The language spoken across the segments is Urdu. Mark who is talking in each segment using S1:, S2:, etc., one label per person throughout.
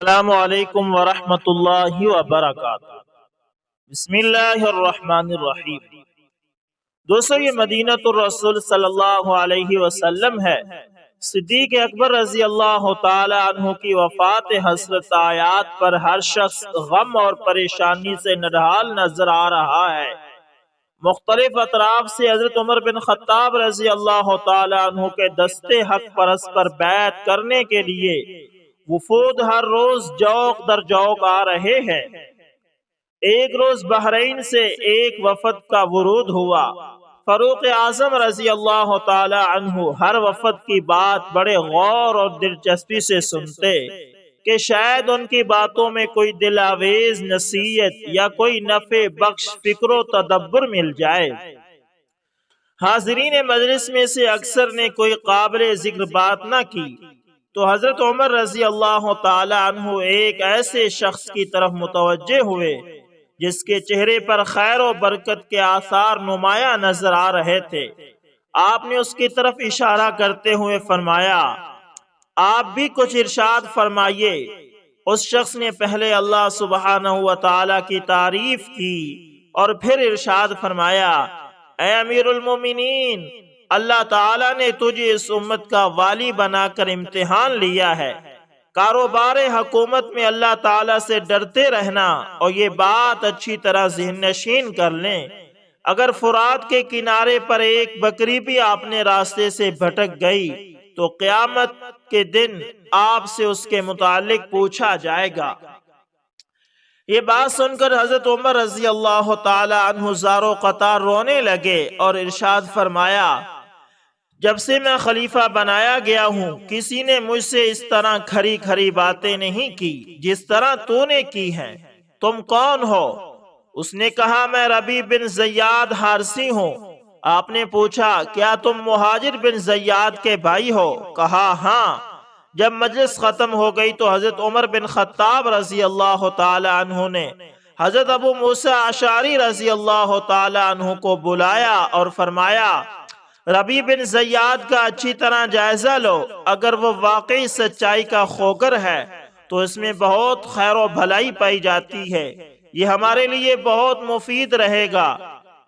S1: السلام علیکم ورحمۃ اللہ وبرکاتہ۔ بسم اللہ الرحمن الرحیم۔ دوستو، یہ مدینہ الرسول صلی اللہ علیہ وسلم ہے۔ صدیق اکبر رضی اللہ تعالی عنہ کی وفات حسرت آیات پر ہر شخص غم اور پریشانی سے نڈھال نظر آ رہا ہے۔ مختلف اطراف سے حضرت عمر بن خطاب رضی اللہ تعالی عنہ کے دستے حق پرست پر بیعت کرنے کے لیے وفود ہر روز جوق در جوق آ رہے ہیں۔ ایک روز بحرین سے ایک وفد کا ورود ہوا۔ فاروق اعظم رضی اللہ تعالی عنہ ہر وفد کی بات بڑے غور اور دلچسپی سے سنتے کہ شاید ان کی باتوں میں کوئی دل آویز نصیحت یا کوئی نفع بخش فکر و تدبر مل جائے۔ حاضرین مجلس میں سے اکثر نے کوئی قابل ذکر بات نہ کی تو حضرت عمر رضی اللہ تعالی عنہ ایک ایسے شخص کی طرف متوجہ ہوئے جس کے چہرے پر خیر و برکت کے آثار نمایاں نظر آ رہے تھے۔ آپ نے اس کی طرف اشارہ کرتے ہوئے فرمایا، آپ بھی کچھ ارشاد فرمائیے۔ اس شخص نے پہلے اللہ سبحانہ و تعالی کی تعریف کی اور پھر ارشاد فرمایا، اے امیر المومنین، اللہ تعالیٰ نے تجھے اس امت کا والی بنا کر امتحان لیا ہے۔ کاروبار حکومت میں اللہ تعالیٰ سے ڈرتے رہنا، اور یہ بات اچھی طرح ذہن نشین کر لیں، اگر فرات کے کنارے پر ایک بکری بھی آپ نے راستے سے بھٹک گئی تو قیامت کے دن آپ سے اس کے متعلق پوچھا جائے گا۔ یہ بات سن کر حضرت عمر رضی اللہ تعالی عنہ زارو قطار رونے لگے اور ارشاد فرمایا، جب سے میں خلیفہ بنایا گیا ہوں کسی نے مجھ سے اس طرح کھری کھری باتیں نہیں کی جس طرح تو نے کی ہیں۔ تم کون ہو؟ اس نے کہا، میں ربیع بن زیاد حارثی ہوں۔ آپ نے پوچھا، کیا تم مہاجر بن زیاد کے بھائی ہو؟ کہا، ہاں۔ جب مجلس ختم ہو گئی تو حضرت عمر بن خطاب رضی اللہ تعالی عنہ نے حضرت ابو موسیٰ اشعری رضی اللہ تعالی عنہ کو بلایا اور فرمایا، ربیع بن زیاد کا اچھی طرح جائزہ لو، اگر وہ واقعی سچائی کا خوگر ہے تو اس میں بہت خیر و بھلائی پائی جاتی ہے، یہ ہمارے لیے بہت مفید رہے گا۔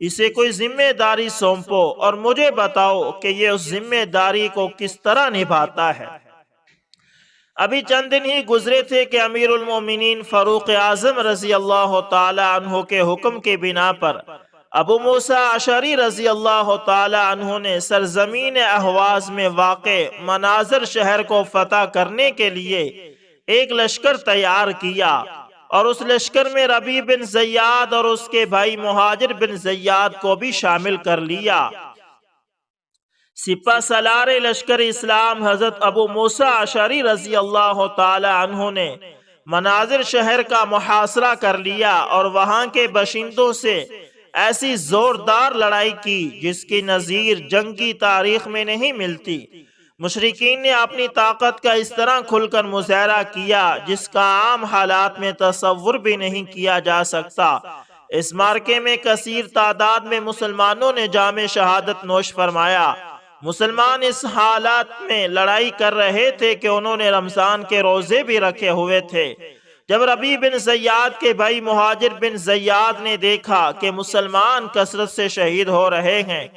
S1: اسے کوئی ذمہ داری سونپو اور مجھے بتاؤ کہ یہ اس ذمہ داری کو کس طرح نبھاتا ہے۔ ابھی چند دن ہی گزرے تھے کہ امیر المومنین فاروق اعظم رضی اللہ تعالی عنہ کے حکم کی بنا پر ابو موسیٰ اشعری رضی اللہ تعالی عنہ نے سرزمین اہواز میں واقع مناظر شہر کو فتح کرنے کے لیے ایک لشکر تیار کیا، اور اس لشکر میں ربیع بن زیاد اور اس کے بھائی مہاجر بن زیاد کو بھی شامل کر لیا۔ سپہ سالار لشکر اسلام حضرت ابو موسیٰ اشعری رضی اللہ تعالی عنہ نے مناظر شہر کا محاصرہ کر لیا اور وہاں کے باشندوں سے ایسی زوردار لڑائی کی جس کی نظیر جنگی تاریخ میں نہیں ملتی۔ مشرکین نے اپنی طاقت کا اس طرح کھل کر مظاہرہ کیا جس کا عام حالات میں تصور بھی نہیں کیا جا سکتا۔ اس معرکے میں کثیر تعداد میں مسلمانوں نے جام شہادت نوش فرمایا۔ مسلمان اس حالات میں لڑائی کر رہے تھے کہ انہوں نے رمضان کے روزے بھی رکھے ہوئے تھے۔ جب ربیع بن زیاد کے بھائی مہاجر بن زیاد نے دیکھا کہ مسلمان کثرت سے شہید ہو رہے ہیں،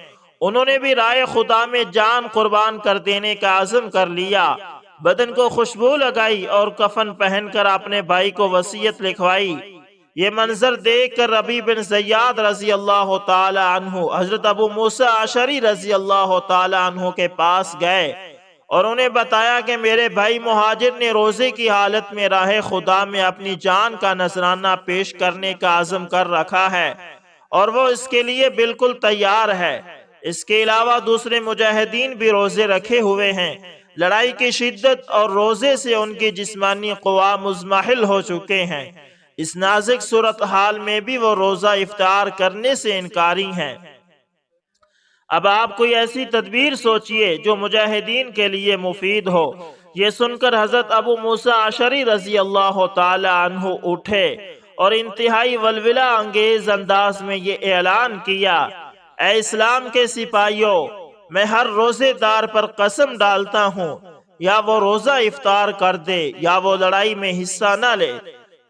S1: انہوں نے بھی رائے خدا میں جان قربان کر دینے کا عزم کر لیا۔ بدن کو خوشبو لگائی اور کفن پہن کر اپنے بھائی کو وصیت لکھوائی۔ یہ منظر دیکھ کر ربیع بن زیاد رضی اللہ تعالی عنہ حضرت ابو موسیٰ اشعری رضی اللہ تعالی عنہ کے پاس گئے اور انہیں بتایا کہ میرے بھائی مہاجر نے روزے کی حالت میں راہ خدا میں اپنی جان کا نذرانہ پیش کرنے کا عزم کر رکھا ہے اور وہ اس کے لیے بالکل تیار ہے۔ اس کے علاوہ دوسرے مجاہدین بھی روزے رکھے ہوئے ہیں۔ لڑائی کی شدت اور روزے سے ان کی جسمانی قوا مزمحل ہو چکے ہیں۔ اس نازک صورتحال میں بھی وہ روزہ افطار کرنے سے انکاری ہیں۔ اب آپ کوئی ایسی تدبیر سوچئے جو مجاہدین کے لیے مفید ہو۔ یہ سن کر حضرت ابو موسیٰ اشعری رضی اللہ تعالی عنہ اٹھے اور انتہائی ولولہ انگیز انداز میں یہ اعلان کیا، اے اسلام کے سپاہیوں، میں ہر روزے دار پر قسم ڈالتا ہوں یا وہ روزہ افطار کر دے یا وہ لڑائی میں حصہ نہ لے۔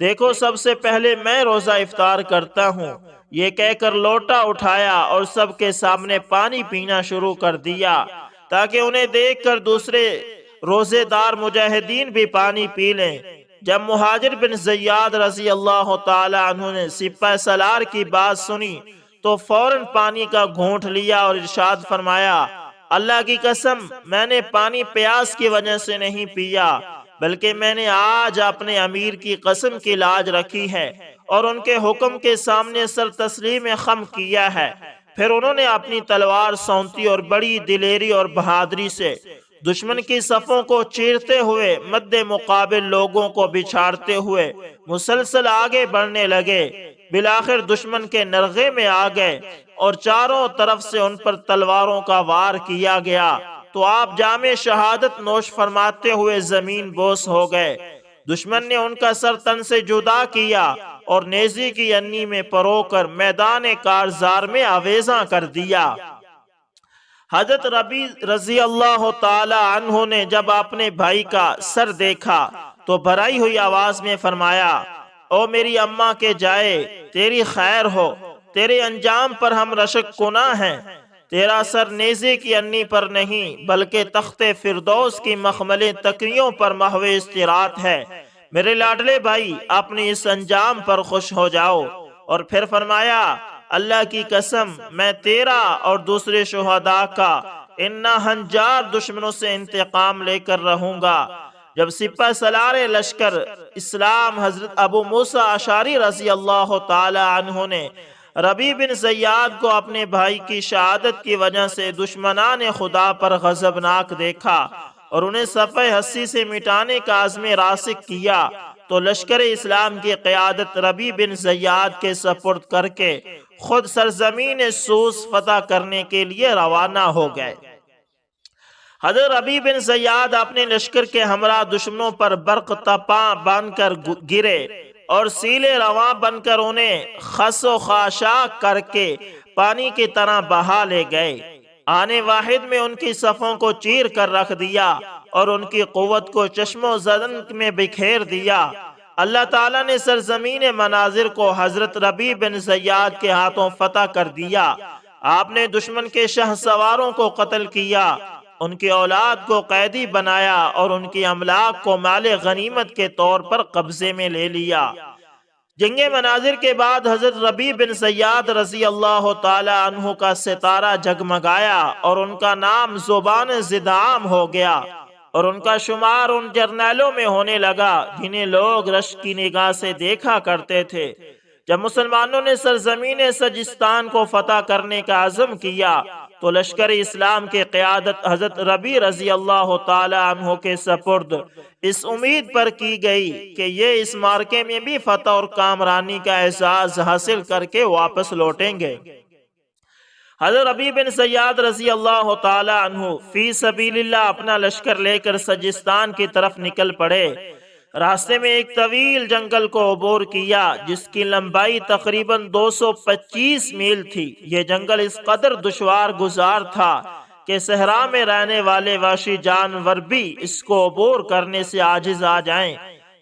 S1: دیکھو سب سے پہلے میں روزہ افطار کرتا ہوں۔ یہ کہہ کر لوٹا اٹھایا اور سب کے سامنے پانی پینا شروع کر دیا تاکہ انہیں دیکھ کر دوسرے روزے دار مجاہدین بھی پانی پی لیں۔ جب مہاجر بن زیاد رضی اللہ تعالی عنہ نے سپہ سالار کی بات سنی تو فوراً پانی کا گھونٹ لیا اور ارشاد فرمایا، اللہ کی قسم میں نے پانی پیاس کی وجہ سے نہیں پیا، بلکہ میں نے آج اپنے امیر کی قسم کی لاج رکھی ہے اور ان کے حکم کے سامنے سر تسلیم خم کیا ہے۔ پھر انہوں نے اپنی تلوار سونتی اور بڑی دلیری اور بہادری سے دشمن کی صفوں کو چیرتے ہوئے مد مقابل لوگوں کو بچھاڑتے ہوئے مسلسل آگے بڑھنے لگے۔ بالآخر دشمن کے نرغے میں آ گئے اور چاروں طرف سے ان پر تلواروں کا وار کیا گیا تو آپ جام شہادت نوش فرماتے ہوئے زمین بوس ہو گئے۔ دشمن نے ان کا سر تن سے جدا کیا اور نیزے کی انی میں پرو کر میدان کارزار میں آویزاں کر دیا۔ حضرت ربی رضی اللہ تعالی عنہ نے جب اپنے بھائی کا سر دیکھا تو بھرائی ہوئی آواز میں فرمایا، او میری اماں کے جائے تیری خیر ہو، تیرے انجام پر ہم رشک کناں ہیں۔ تیرا سر نیزے کی انی پر نہیں بلکہ تخت فردوس کی مخمل تکیوں پر محو استراحت ہے۔ میرے لاڈلے بھائی اپنی اس انجام پر خوش ہو جاؤ۔ اور پھر فرمایا، اللہ کی قسم میں تیرا اور دوسرے شہداء کا ان ہنجار دشمنوں سے انتقام لے کر رہوں گا۔ جب سپہ سالار لشکر اسلام حضرت ابو موسیٰ اشعری رضی اللہ تعالی عنہ نے ربیع بن زیاد کو اپنے بھائی کی شہادت کی وجہ سے دشمنان خدا پر غضبناک دیکھا اور انہیں صفحہ ہستی سے مٹانے کا عزم راسخ کیا تو لشکر اسلام کی قیادت ربیع بن زیاد کے سپرد کر کے خود سرزمین سوس فتح کرنے کے لیے روانہ ہو گئے۔ حضرت ربیع بن زیاد اپنے لشکر کے ہمراہ دشمنوں پر برق تپاں بن کر گرے اور سیلے رواں بن کر انہیں خس و خاشاک کر کے پانی کی طرح بہا لے گئے۔ آنے واحد میں ان کی صفوں کو چیر کر رکھ دیا اور ان کی قوت کو چشم و زدن میں بکھیر دیا۔ اللہ تعالیٰ نے سرزمین مناظر کو حضرت ربیع بن زیاد کے ہاتھوں فتح کر دیا۔ آپ نے دشمن کے شہ سواروں کو قتل کیا، ان کی اولاد کو قیدی بنایا اور ان کی املاک کو مال غنیمت کے طور پر قبضے میں لے لیا۔ جنگ مناظر کے بعد حضرت ربیع بن زیاد رضی اللہ تعالی عنہ کا ستارہ جگمگایا اور ان کا نام زبان زدعام ہو گیا اور ان کا شمار ان جرنیلوں میں ہونے لگا جنہیں لوگ رشک کی نگاہ سے دیکھا کرتے تھے۔ جب مسلمانوں نے سرزمین سجستان کو فتح کرنے کا عزم کیا تو لشکر اسلام کی قیادت حضرت ربیع رضی اللہ تعالی عنہ کے سپرد اس امید پر کی گئی کہ یہ اس مارکے میں بھی فتح اور کامرانی کا اعزاز حاصل کر کے واپس لوٹیں گے۔ حضرت ربیع بن زیاد رضی اللہ تعالی عنہ فی سبیل اللہ اپنا لشکر لے کر سجستان کی طرف نکل پڑے۔ راستے میں ایک طویل جنگل کو عبور کیا جس کی لمبائی تقریباً 225 میل تھی۔ یہ جنگل اس قدر دشوار گزار تھا کہ صحرا میں رہنے والے وحشی جانور بھی اس کو عبور کرنے سے عاجز آ جائیں۔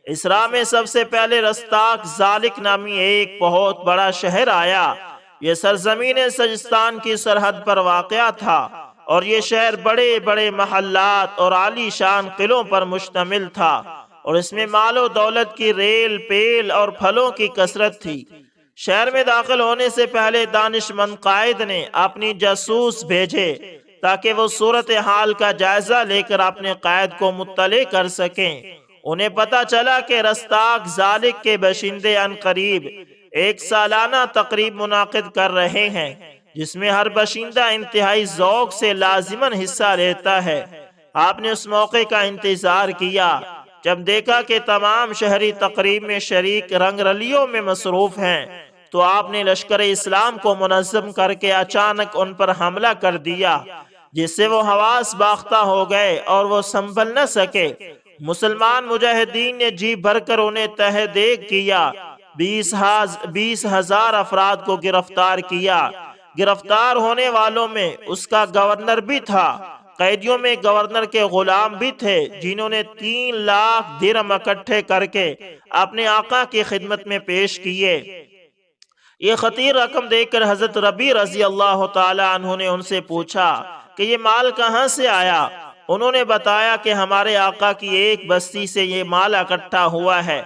S1: اس راہ میں سب سے پہلے رستاق ذالک نامی ایک بہت بڑا شہر آیا۔ یہ سرزمین سجستان کی سرحد پر واقع تھا اور یہ شہر بڑے بڑے محلات اور عالی شان قلعوں پر مشتمل تھا اور اس میں مال و دولت کی ریل پیل اور پھلوں کی کثرت تھی۔ شہر میں داخل ہونے سے پہلے دانشمند قائد نے اپنی جاسوس بھیجے تاکہ وہ صورتحال کا جائزہ لے کر اپنے قائد کو مطلع کر سکیں۔ انہیں پتہ چلا کہ رستاق ذالک کے باشندے ان قریب ایک سالانہ تقریب منعقد کر رہے ہیں جس میں ہر باشندہ انتہائی ذوق سے لازماً حصہ لیتا ہے۔ آپ نے اس موقع کا انتظار کیا۔ جب دیکھا کہ تمام شہری تقریب میں شریک رنگ رلیوں میں مصروف ہیں تو آپ نے لشکر اسلام کو منظم کر کے اچانک ان پر حملہ کر دیا جس سے وہ حواس باختہ ہو گئے اور وہ سنبھل نہ سکے۔ مسلمان مجاہدین نے جی بھر کر انہیں تہہ دیگ کیا۔ 20,000 افراد کو گرفتار کیا۔ گرفتار ہونے والوں میں اس کا گورنر بھی تھا قیدیوں میں گورنر کے غلام بھی تھے جنہوں نے 3 لاکھ درہم اکٹھے کر کے اپنے آقا کی خدمت میں پیش کیے۔ یہ خطیر رقم دیکھ کر حضرت ربیع رضی اللہ تعالی عنہ نے ان سے پوچھا کہ یہ مال کہاں سے آیا؟ انہوں نے بتایا کہ ہمارے آقا کی ایک بستی سے یہ مال اکٹھا ہوا ہے۔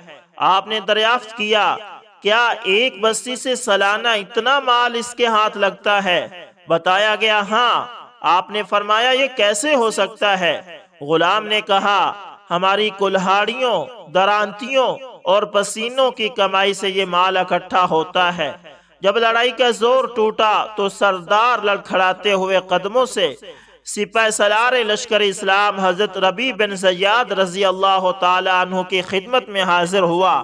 S1: آپ نے دریافت کیا کیا ایک بستی سے سالانہ اتنا مال اس کے ہاتھ لگتا ہے؟ بتایا گیا ہاں۔ آپ نے فرمایا یہ کیسے ہو سکتا ہے؟ غلام نے کہا ہماری کلہاڑیوں، درانتیوں اور پسینوں کی کمائی سے یہ مال اکٹھا ہوتا ہے۔ جب لڑائی کا زور ٹوٹا تو سردار لڑکھڑاتے ہوئے قدموں سے سپہ سالار لشکر اسلام حضرت ربیع بن زیاد رضی اللہ تعالی عنہ کی خدمت میں حاضر ہوا۔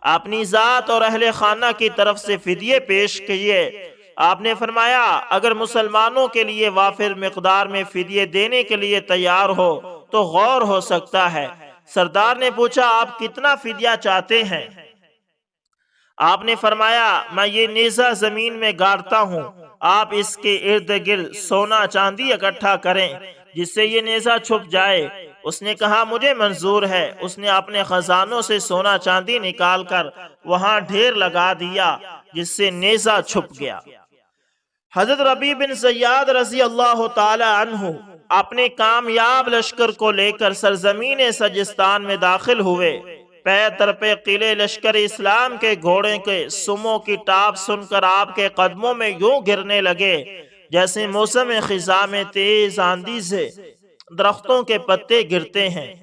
S1: اپنی ذات اور اہل خانہ کی طرف سے فدیے پیش کیے۔ آپ نے فرمایا اگر مسلمانوں کے لیے وافر مقدار میں فدیے دینے کے لیے تیار ہو تو غور ہو سکتا ہے۔ سردار نے پوچھا آپ کتنا فدیہ چاہتے ہیں؟ آپ نے فرمایا میں یہ نیزہ زمین میں گاڑتا ہوں، آپ اس کے ارد گرد سونا چاندی اکٹھا کریں جس سے یہ نیزہ چھپ جائے۔ اس نے کہا مجھے منظور ہے۔ اس نے اپنے خزانوں سے سونا چاندی نکال کر وہاں ڈھیر لگا دیا جس سے نیزہ چھپ گیا۔ حضرت ربیع بن زیاد رضی اللہ تعالی عنہ اپنے کامیاب لشکر کو لے کر سرزمین سجستان میں داخل ہوئے۔ پے در پہ قلعے لشکر اسلام کے گھوڑے کے سموں کی ٹاپ سن کر آپ کے قدموں میں یوں گرنے لگے جیسے موسم خزاں میں تیز آندھی سے درختوں کے پتے گرتے ہیں۔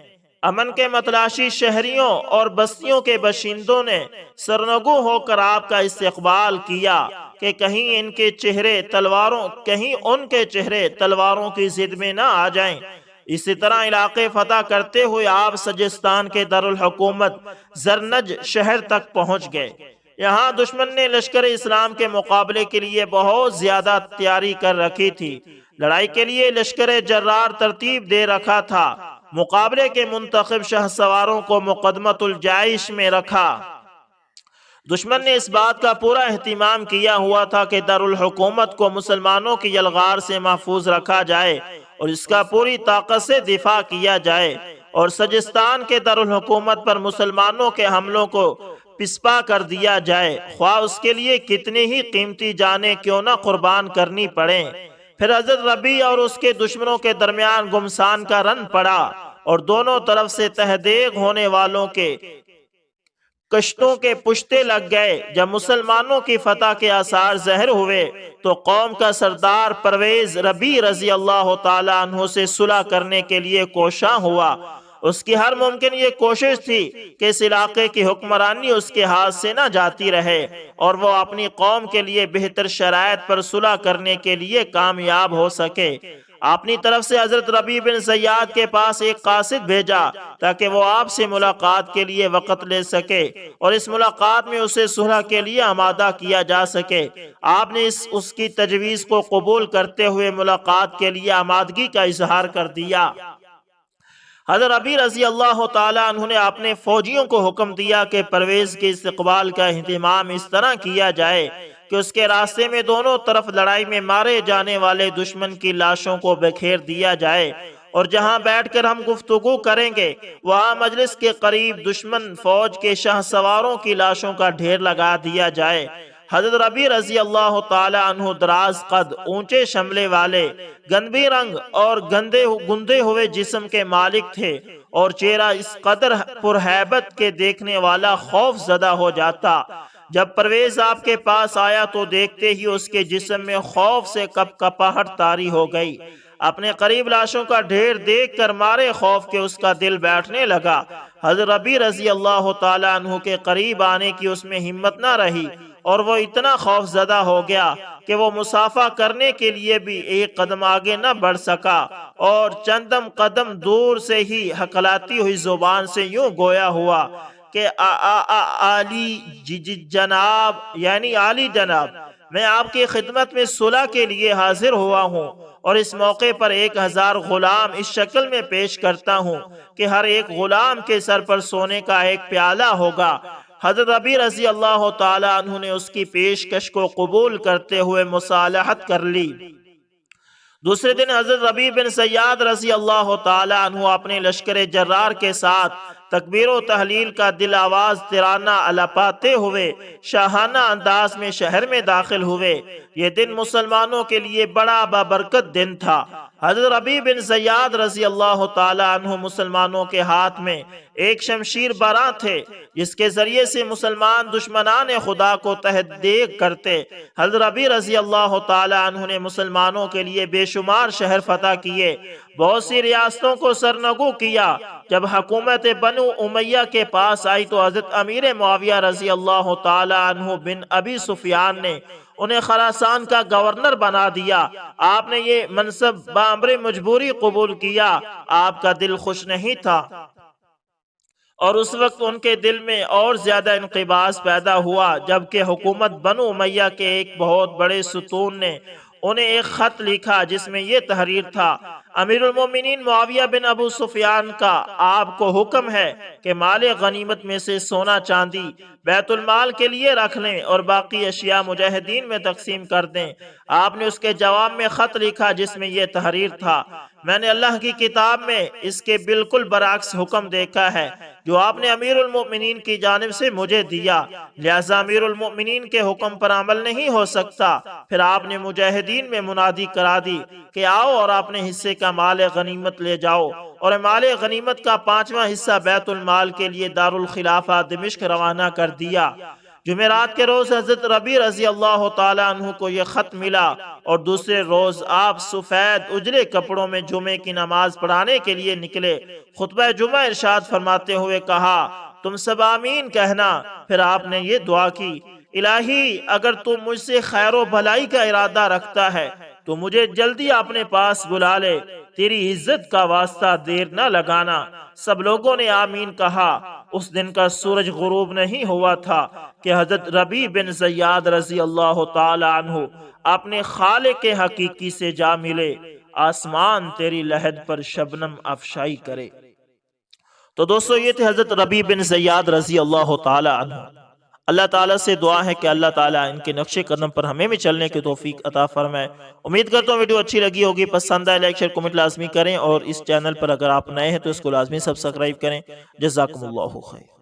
S1: امن کے متلاشی شہریوں اور بستیوں کے باشندوں نے سرنگوں ہو کر آپ کا استقبال کیا کہ کہیں ان کے چہرے تلواروں کی زد میں نہ آ جائیں۔ اسی طرح علاقے فتح کرتے ہوئے آپ سجستان کے دارالحکومت زرنج شہر تک پہنچ گئے۔ یہاں دشمن نے لشکر اسلام کے مقابلے کے لیے بہت زیادہ تیاری کر رکھی تھی۔ لڑائی کے لیے لشکر جرار ترتیب دے رکھا تھا۔ مقابلے کے منتخب شہ سواروں کو مقدمت الجائش میں رکھا۔ دشمن نے اس بات کا پورا اہتمام کیا ہوا تھا کہ دارالحکومت کو مسلمانوں کی یلغار سے محفوظ رکھا جائے اور اس کا پوری طاقت سے دفاع کیا جائے، اور سجستان کے دارالحکومت پر مسلمانوں کے حملوں کو پسپا کر دیا جائے، خواہ اس کے لیے کتنی ہی قیمتی جانیں کیوں نہ قربان کرنی پڑیں۔ پھر حضرت ربیع اور اس کے دشمنوں کے درمیان گمسان کا رن پڑا اور دونوں طرف سے تہدیغ ہونے والوں کے کشتوں کے پشتے لگ گئے۔ جب مسلمانوں کی فتح کے آثار ظاہر ہوئے تو قوم کا سردار پرویز ربیع رضی اللہ تعالی عنہ سے صلح کرنے کے لیے کوشاں ہوا۔ اس کی ہر ممکن یہ کوشش تھی کہ اس علاقے کی حکمرانی اس کے ہاتھ سے نہ جاتی رہے اور وہ اپنی قوم کے لیے بہتر شرائط پر صلح کرنے کے لیے کامیاب ہو سکے۔ اپنی طرف سے حضرت ربیع بن زیاد کے پاس ایک قاصد بھیجا تاکہ وہ آپ سے ملاقات کے لیے وقت لے سکے اور اس ملاقات میں اسے صلح کے لیے آمادہ کیا جا سکے۔ آپ نے اس کی تجویز کو قبول کرتے ہوئے ملاقات کے لیے آمادگی کا اظہار کر دیا۔ حضرت ربیع رضی اللہ تعالی عنہ نے اپنے فوجیوں کو حکم دیا کہ پرویز کے استقبال کا اہتمام اس طرح کیا جائے کہ اس کے راستے میں دونوں طرف لڑائی میں مارے جانے والے دشمن کی لاشوں کو بکھیر دیا جائے، اور جہاں بیٹھ کر ہم گفتگو کریں گے وہاں مجلس کے قریب دشمن فوج کے شاہ سواروں کی لاشوں کا ڈھیر لگا دیا جائے۔ حضرت ربیع رضی اللہ تعالی عنہ دراز قد، اونچے شملے والے، گندی رنگ اور گندے ہوئے جسم کے مالک تھے، اور چہرہ اس قدر پرہیبت کے دیکھنے والا خوف زدہ ہو جاتا۔ جب پرویز آپ کے پاس آیا تو دیکھتے ہی اس کے جسم میں خوف سے کپ کپاہٹ طاری ہو گئی۔ اپنے قریب لاشوں کا ڈھیر دیکھ کر مارے خوف کے اس کا دل بیٹھنے لگا۔ حضرت ربیع رضی اللہ تعالی عنہ کے قریب آنے کی اس میں ہمت نہ رہی اور وہ اتنا خوف زدہ ہو گیا کہ وہ مصافحہ کرنے کے لیے بھی ایک قدم آگے نہ بڑھ سکا اور چندم قدم دور سے ہی ہکلاتی ہوئی زبان سے یوں گویا ہوا کہ عالی جناب، یعنی عالی جناب، میں آپ کی خدمت میں صلح کے لیے حاضر ہوا ہوں اور اس موقع پر 1000 غلام اس شکل میں پیش کرتا ہوں کہ ہر ایک غلام کے سر پر سونے کا ایک پیالہ ہوگا۔ حضرت ربیع رضی اللہ تعالی عنہ نے اس کی پیشکش کو قبول کرتے ہوئے مصالحت کر لی۔ دوسرے دن حضرت ربیع بن زیاد رضی اللہ تعالی عنہ اپنے لشکر جرار کے ساتھ تکبیر و تحلیل کا دل آواز ترانہ الپاتے ہوئے شاہانہ انداز میں شہر میں داخل ہوئے۔ یہ دن مسلمانوں کے لیے بڑا بابرکت دن تھا۔ حضرت ربیع بن زیاد رضی اللہ تعالی عنہ مسلمانوں کے ہاتھ میں ایک شمشیر براں تھے جس کے ذریعے سے مسلمان دشمنان خدا کو تحدیق کرتے۔ حضرت ربیع رضی اللہ تعالی عنہ نے مسلمانوں کے لیے بے شمار شہر فتح کیے، بہت سی ریاستوں کو سرنگو کیا۔ جب حکومت بنو امیہ کے پاس آئی تو حضرت امیر معاویہ رضی اللہ تعالی عنہ بن ابی سفیان نے انہیں خراسان کا گورنر بنا دیا۔ آپ نے یہ منصب بامر مجبوری قبول کیا۔ آپ کا دل خوش نہیں تھا اور اس وقت ان کے دل میں اور زیادہ انقباض پیدا ہوا جبکہ حکومت بنو امیہ کے ایک بہت بڑے ستون نے انہیں ایک خط لکھا جس میں یہ تحریر تھا: امیر المومنین معاویہ بن ابو سفیان کا آپ کو حکم ہے کہ مال غنیمت میں سے سونا چاندی بیت المال کے لیے رکھ لیں اور باقی اشیاء مجاہدین میں تقسیم کر دیں۔ آپ نے اس کے جواب میں خط لکھا جس میں یہ تحریر تھا: میں نے اللہ کی کتاب میں اس کے بالکل برعکس حکم دیکھا ہے جو آپ نے امیر المؤمنین کی جانب سے مجھے دیا، لہذا امیر المؤمنین کے حکم پر عمل نہیں ہو سکتا۔ پھر آپ نے مجاہدین میں منادی کرا دی کہ آؤ اور اپنے حصے کا مال غنیمت لے جاؤ، اور مال غنیمت کا 5واں حصہ بیت المال کے لیے دارالخلافہ دمشق روانہ کر دیا۔ جمعرات کے روز حضرت ربیع رضی اللہ تعالی عنہ کو یہ خط ملا اور دوسرے روز آپ سفید اجلے کپڑوں میں جمعے کی نماز پڑھانے کے لیے نکلے۔ خطبہ جمعہ ارشاد فرماتے ہوئے کہا: تم سب آمین کہنا۔ پھر آپ نے یہ دعا کی: الہی اگر تم مجھ سے خیر و بھلائی کا ارادہ رکھتا ہے تو مجھے جلدی اپنے پاس بلا لے، تیری عزت کا واسطہ دیر نہ لگانا۔ سب لوگوں نے آمین کہا۔ اس دن کا سورج غروب نہیں ہوا تھا کہ حضرت ربیع بن زیاد رضی اللہ تعالی عنہ اپنے خالق حقیقی سے جا ملے۔ آسمان تیری لحد پر شبنم افشائی کرے۔ تو دوستو یہ تھے حضرت ربیع بن زیاد رضی اللہ تعالی عنہ۔ اللہ تعالیٰ سے دعا ہے کہ اللہ تعالیٰ ان کے نقش قدم پر ہمیں بھی چلنے کی توفیق عطا فرمائے۔ امید کرتا ہوں ویڈیو اچھی لگی ہوگی، پسند آئے لائک شیئر کمنٹ لازمی کریں، اور اس چینل پر اگر آپ نئے ہیں تو اس کو لازمی سبسکرائب کریں۔ جزاکم اللہ خیر۔